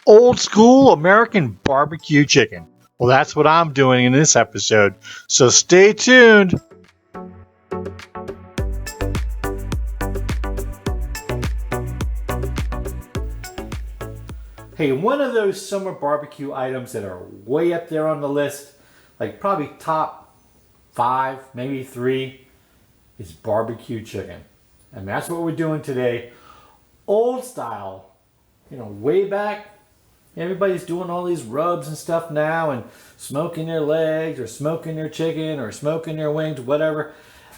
old school American barbecue chicken. Well, that's what I'm doing in this episode, so stay tuned. Hey, one of those summer barbecue items that are way up there on the list, like probably top 5, maybe 3, is barbecue chicken. And that's what we're doing today. Old style, way back. Everybody's doing all these rubs and stuff now and smoking their legs or smoking their chicken or smoking their wings, whatever,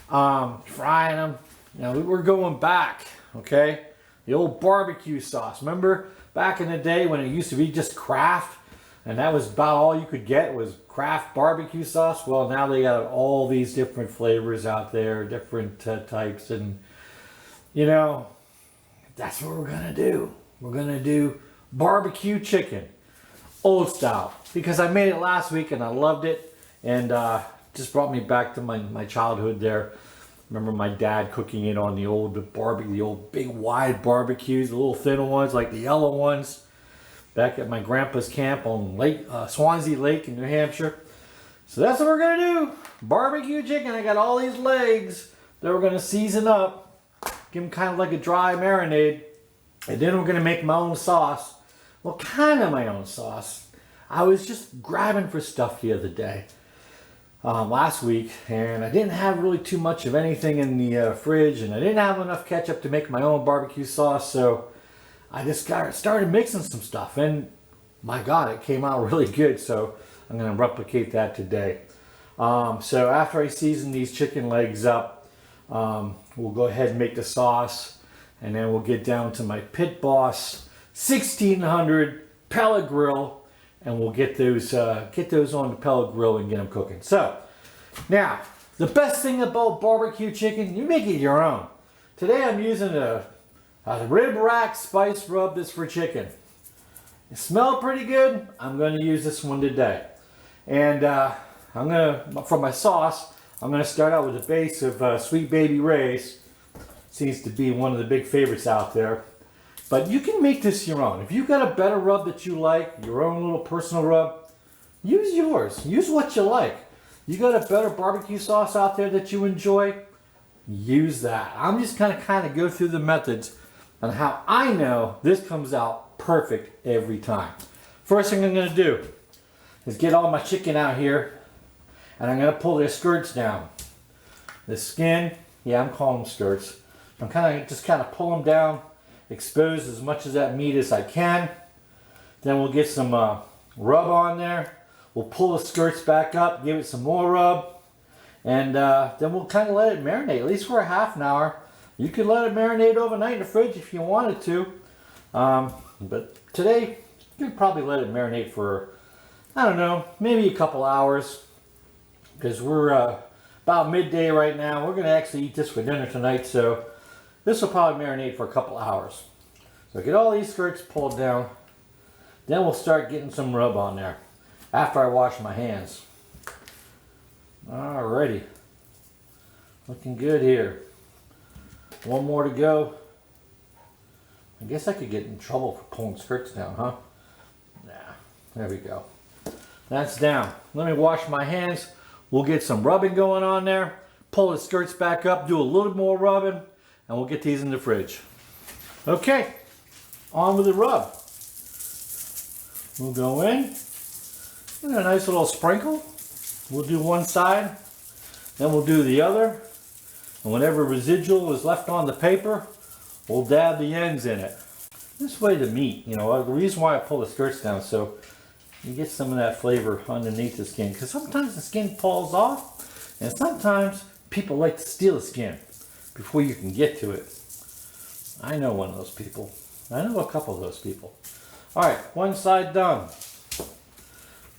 frying them. We're going back, okay? The old barbecue sauce. Remember back in the day when it used to be just Kraft and that was about all you could get was Kraft barbecue sauce? Well, now they got all these different flavors out there, different types, and that's what we're gonna do. We're gonna do barbecue chicken, old style, because I made it last week and I loved it, and just brought me back to my childhood there. Remember my dad cooking it on the old barbecue, the old big wide barbecues, the little thinner ones like the yellow ones, back at my grandpa's camp on Swansea Lake in New Hampshire. So that's what we're gonna do, barbecue chicken. I got all these legs that we're gonna season up, give them kind of like a dry marinade, and then we're gonna make my own sauce. Well, kind of my own sauce. I was just grabbing for stuff the other day, last week, and I didn't have really too much of anything in the fridge, and I didn't have enough ketchup to make my own barbecue sauce, so I just started mixing some stuff, and my God, it came out really good, so I'm going to replicate that today. So after I season these chicken legs up, we'll go ahead and make the sauce, and then we'll get down to my Pit Boss 1600 pellet grill, and we'll get those on the pellet grill and get them cooking. So now the best thing about barbecue chicken, you make it your own. Today I'm using a rib rack spice rub that's for chicken. It smelled pretty good. I'm going to use this one today, and for my sauce, I'm going to start out with a base of Sweet Baby Ray's. Seems to be one of the big favorites out there. But you can make this your own. If you've got a better rub that you like, your own little personal rub, use yours. Use what you like. You got a better barbecue sauce out there that you enjoy, use that. I'm just kind of go through the methods on how I know this comes out perfect every time. First thing I'm going to do is get all my chicken out here, and I'm going to pull their skirts down. The skin, yeah, I'm calling them skirts. I'm kind of pull them down, expose as much of that meat as I can. Then we'll get some rub on there. We'll pull the skirts back up, give it some more rub, and then we'll kind of let it marinate, at least for a half an hour. You could let it marinate overnight in the fridge if you wanted to, but today you could probably let it marinate for, I don't know, maybe a couple hours, because we're about midday right now. We're going to actually eat this for dinner tonight, so this will probably marinate for a couple hours. So get all these skirts pulled down. Then we'll start getting some rub on there after I wash my hands. Alrighty. Looking good here. One more to go. I guess I could get in trouble for pulling skirts down, huh? Nah. There we go. That's down. Let me wash my hands. We'll get some rubbing going on there. Pull the skirts back up. Do a little more rubbing. And we'll get these in the fridge. Okay, on with the rub. We'll go in. A nice little sprinkle. We'll do one side, then we'll do the other. And whatever residual is left on the paper, we'll dab the ends in it. This way the meat, the reason why I pull the skirts down, so you get some of that flavor underneath the skin. Because sometimes the skin falls off, and sometimes people like to steal the skin before you can get to it. I know one of those people. I know a couple of those people. All right, one side done.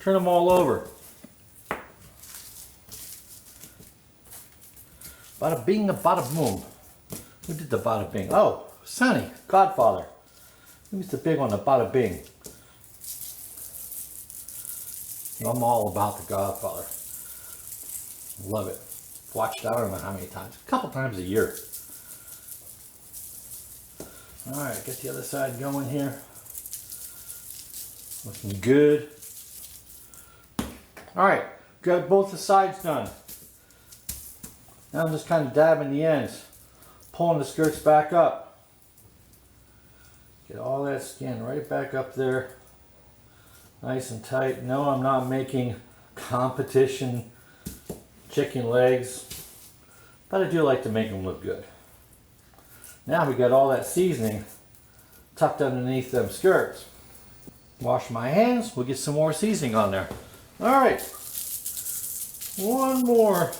Turn them all over. Bada bing, bada boom. Who did the bada bing? Oh, Sonny, Godfather. Who's the big one, the bada bing? I'm all about the Godfather. Love it. Watched it, I don't know how many times. A couple times a year. Alright, get the other side going here. Looking good. All right, got both the sides done. Now I'm just kind of dabbing the ends, pulling the skirts back up. Get all that skin right back up there, nice and tight. No, I'm not making competition chicken legs, but I do like to make them look good. Now we got all that seasoning tucked underneath them skirts. Wash my hands, we'll get some more seasoning on there. All right, one more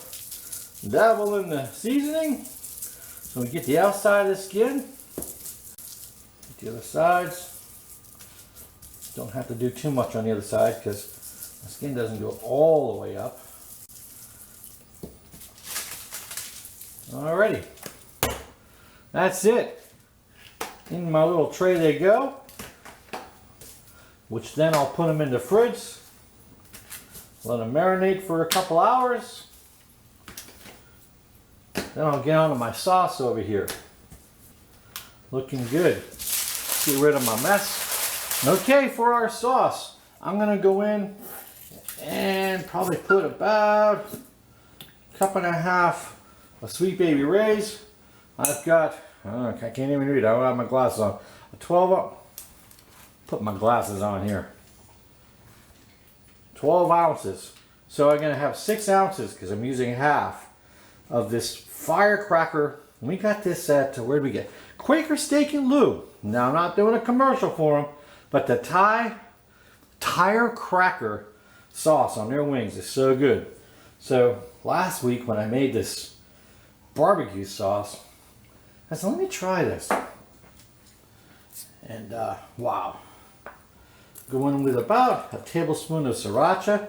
dabble in the seasoning. So we get the outside of the skin, get the other sides. Don't have to do too much on the other side because the skin doesn't go all the way up. Alrighty, that's it. In my little tray they go, which then I'll put them in the fridge. Let them marinate for a couple hours. Then I'll get onto my sauce over here. Looking good. Get rid of my mess. Okay, for our sauce, I'm gonna go in and probably put about a cup and a half of Sweet Baby Ray's. I've got, I can't even read, I don't have my glasses on. A 12, put my glasses on here. 12 ounces. So I'm gonna have 6 ounces because I'm using half of this firecracker. We got this at, where did we get? Quaker Steak and Lube. Now I'm not doing a commercial for them, but the tire cracker sauce on their wings is so good. So last week when I made this barbecue sauce, I said, let me try this. And wow. Go in with about a tablespoon of sriracha.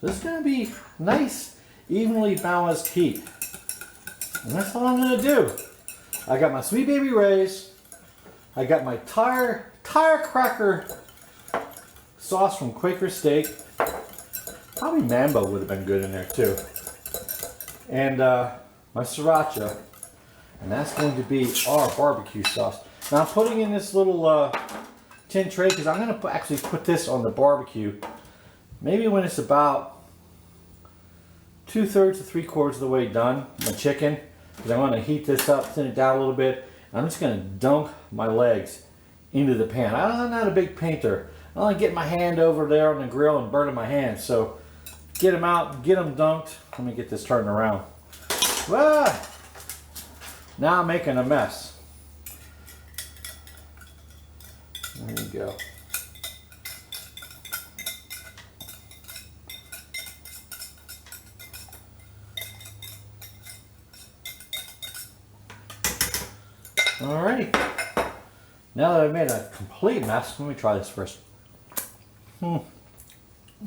So this is going to be nice, evenly balanced heat. And that's all I'm going to do. I got my Sweet Baby Ray's. I got my tire cracker sauce from Quaker Steak. Probably Mambo would have been good in there too. And my sriracha. And that's going to be our barbecue sauce. Now I'm putting in this little tin tray because I'm going to actually put this on the barbecue maybe when it's about 2/3 to 3/4 of the way done, my chicken, because I want to heat this up, thin it down a little bit. I'm just going to dunk my legs into the pan. I'm not a big painter. I don't like getting my hand over there on the grill and burning my hands. So get them out, get them dunked. Let me get this turned around. Ah, now I'm making a mess. There you go. Alrighty. Now that I've made a complete mess, let me try this first. Oh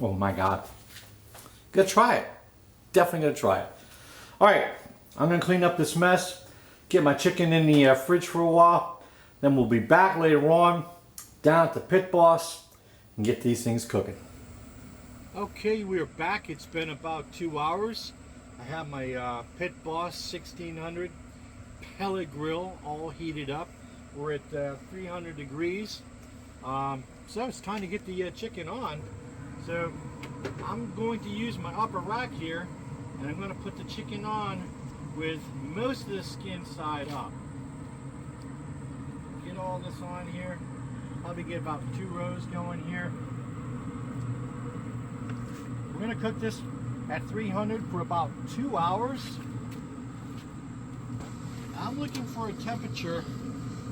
my God. Gonna try it. Definitely gonna try it. Alright, I'm gonna clean up this mess, get my chicken in the fridge for a while, then we'll be back later on down at the Pit Boss and get these things cooking. Okay, we're back. It's been about 2 hours. I have my Pit Boss 1600 pellet grill all heated up. We're at 300 degrees. So it's time to get the chicken on. So I'm going to use my upper rack here and I'm going to put the chicken on with most of the skin side up. Get all this on here. Probably get about 2 rows going here. We're going to cook this at 300 for about 2 hours. I'm looking for a temperature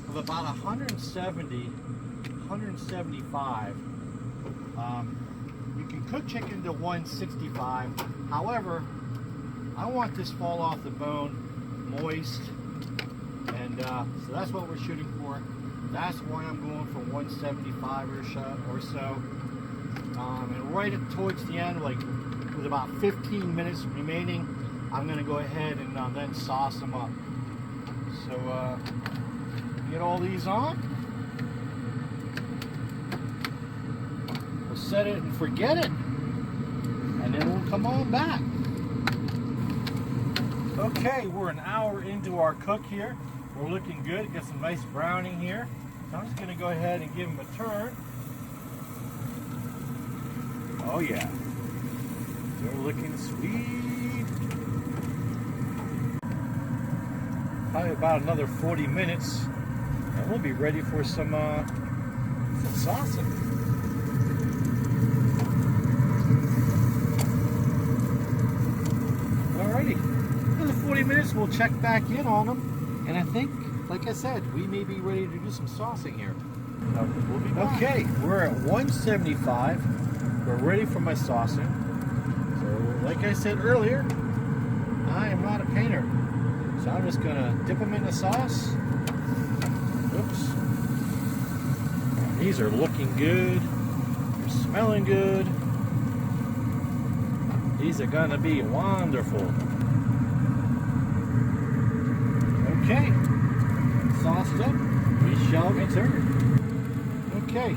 of about 170, 175. You can cook chicken to 165. However, I want this fall off the bone moist, and so that's what we're shooting for. That's why I'm going for 175 or so. And right towards the end, like with about 15 minutes remaining, I'm going to go ahead and then sauce them up. So get all these on. We'll set it and forget it, and then we'll come on back. Okay, we're an hour into our cook here. We're looking good. Got some nice browning here. So I'm just going to go ahead and give them a turn. Oh yeah, they're looking sweet. Probably about another 40 minutes, and we'll be ready for some saucing. Alrighty, another 40 minutes, we'll check back in on them, and I think, like I said, we may be ready to do some saucing here. We'll be back. Okay, we're at 175. We're ready for my saucing. So, like I said earlier, I am not a painter. So I'm just gonna dip them in the sauce. Oops. These are looking good. They're smelling good. These are gonna be wonderful. Okay. Sauced up. We shall return. Okay.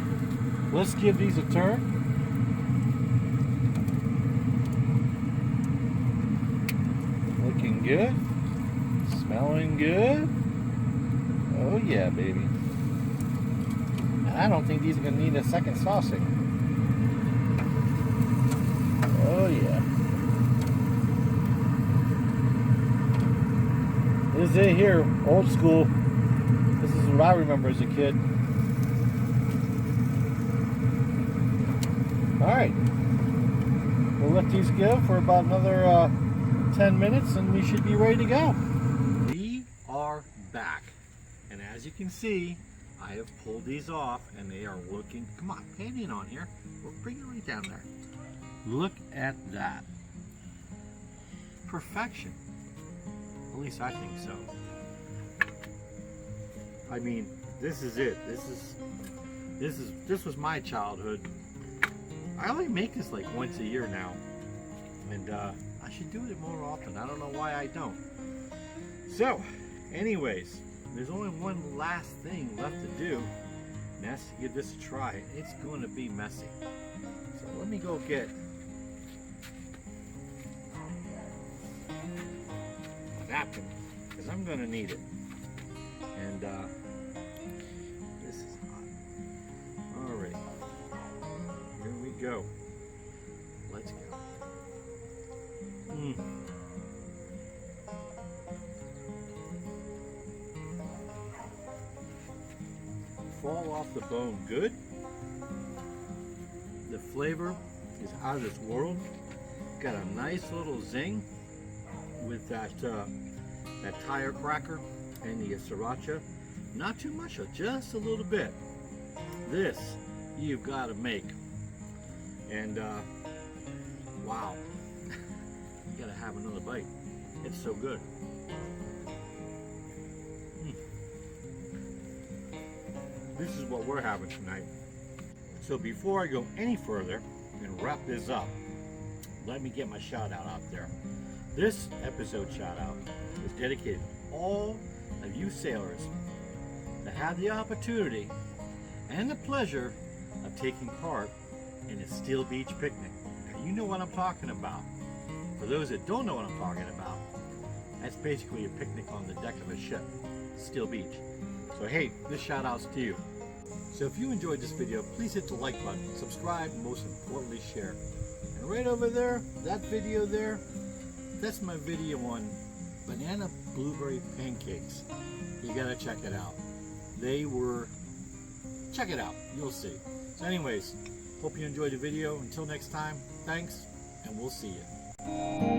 Let's give these a turn. Looking good. Smelling good. Oh yeah, baby. I don't think these are going to need a second saucing. Oh yeah. This is it here, old school. This is what I remember as a kid. Alright. We'll let these go for about another 10 minutes and we should be ready to go. We are back. And as you can see, I have pulled these off and they are looking, come on, pan in on here. We'll bring it right down there. Look at that. Perfection. At least I think so. I mean, this is it. This was my childhood. I only make this like once a year now. And I should do it more often. I don't know why I don't. So, anyways, there's only one last thing left to do, and that's to give this a try. It's going to be messy. So let me go get a napkin, because I'm going to need it. And this is hot. Alright, here we go. Let's go. Fall off the bone good. The flavor is out of this world. Got a nice little zing with that tire cracker and the sriracha. Not too much, just a little bit. This you've got to make. And wow, you gotta have another bite. It's so good. This is what we're having tonight. So before I go any further and wrap this up, let me get my shout out there. This episode shout out is dedicated to all of you sailors that had the opportunity and the pleasure of taking part in a Steel Beach picnic. Now you know what I'm talking about. For those that don't know what I'm talking about, that's basically a picnic on the deck of a ship, Steel Beach. So hey, this shout out's to you. So if you enjoyed this video, please hit the like button, subscribe, and most importantly share. And right over there, that video there, that's my video on banana blueberry pancakes. You gotta check it out. Check it out, you'll see. So anyways, hope you enjoyed the video. Until next time, thanks, and we'll see you.